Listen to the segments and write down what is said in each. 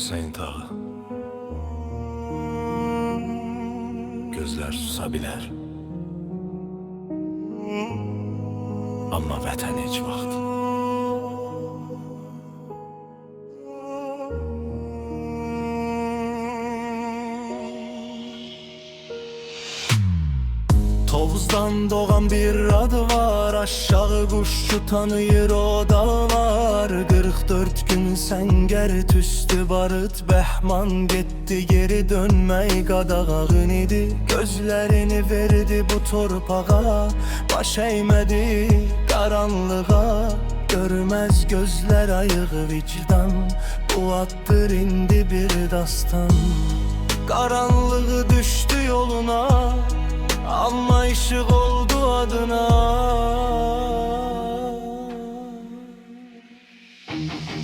Hüseyin Tağı. Gözler susabilir, amma vətən heç vaxt. Tovuzdan doğan bir adı var, aşağı kuşçu tanıyır o dağlar. 44 gün səngər tüstü barıt Bəhman getdi, geri dönmək qadağın idi. Gözlərini verdi bu torpağa, baş əymədi qaranlığa. Görməz gözlər ayıq vicdan, bu addır indi bir dastan. Qaranlığı düşdü yoluna, amma ışık oldu adına.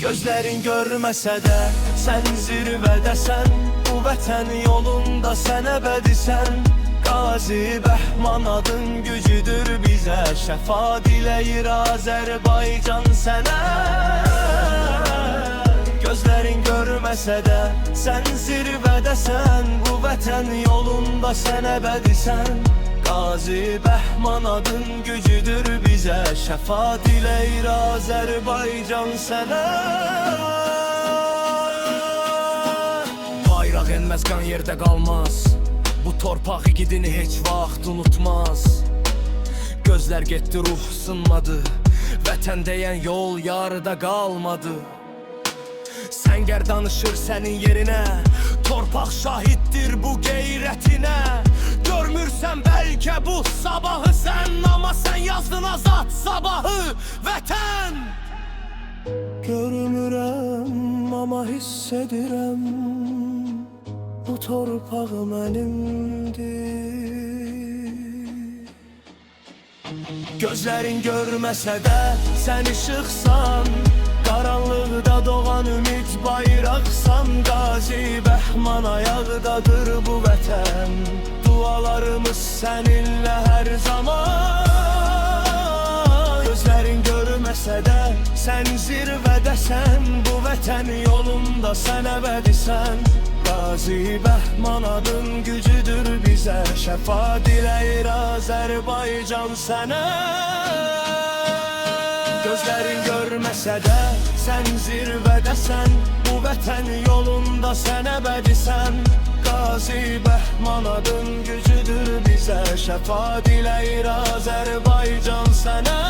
Gözlerin görməsə də sən zirvədəsən, bu vətən yolunda sən əbədisən. Qazi Bəhman adın gücüdür bizə, şəfa diləyir Azərbaycan sənə. Gözlerin görməsə də sən zirvədəsən, bu vətən yolunda sən əbədisən. Qazi Bəhman adın gücüdür bizə, şəfa diləyir Azərbaycan sənə. Bayraq enməz, qan yerdə qalmaz, bu torpaq igidini heç vaxt unutmaz. Gözlər getdi, ruh sınmadı, vətən deyən yol yarıda qalmadı. Səngər danışır sənin yerinə, torpaq şahiddir bu qeyrətinə. Görmürsən bəlkə bu sabahı sən, amma sən yazdın azad sabahı vətən. Görmürəm amma hiss edirəm, bu torpaq mənimdir. Gözlərin görməsə də sən işıqsan, qaranlıqda doğan ümid bayraqsan. Qazi Bəhman ayaqdadır bu vətən, dualarımız səninlə hər zaman. Gözlərin görməsə də sən zirvədəsən, bu vətən yolunda sən əbədisən. Qazi Bəhman adın gücüdür bizə, şəfa diləyir Azərbaycan sənə. Gözlerin görməsə də sən zirvədəsən, bu vətən yolunda sən əbədisən. Qazi Bəhman adın gücüdür bizə, şəfa diləyir Azərbaycan sənə.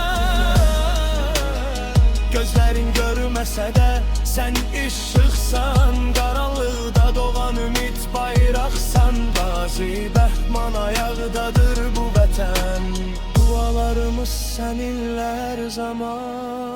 Gözlerin görməsə də sən işıqsan, qaranlıqda doğan ümid bayraqsan. Qazi Bəhman ayaqdadır bu vətən, dualarımız səninlə hər zaman.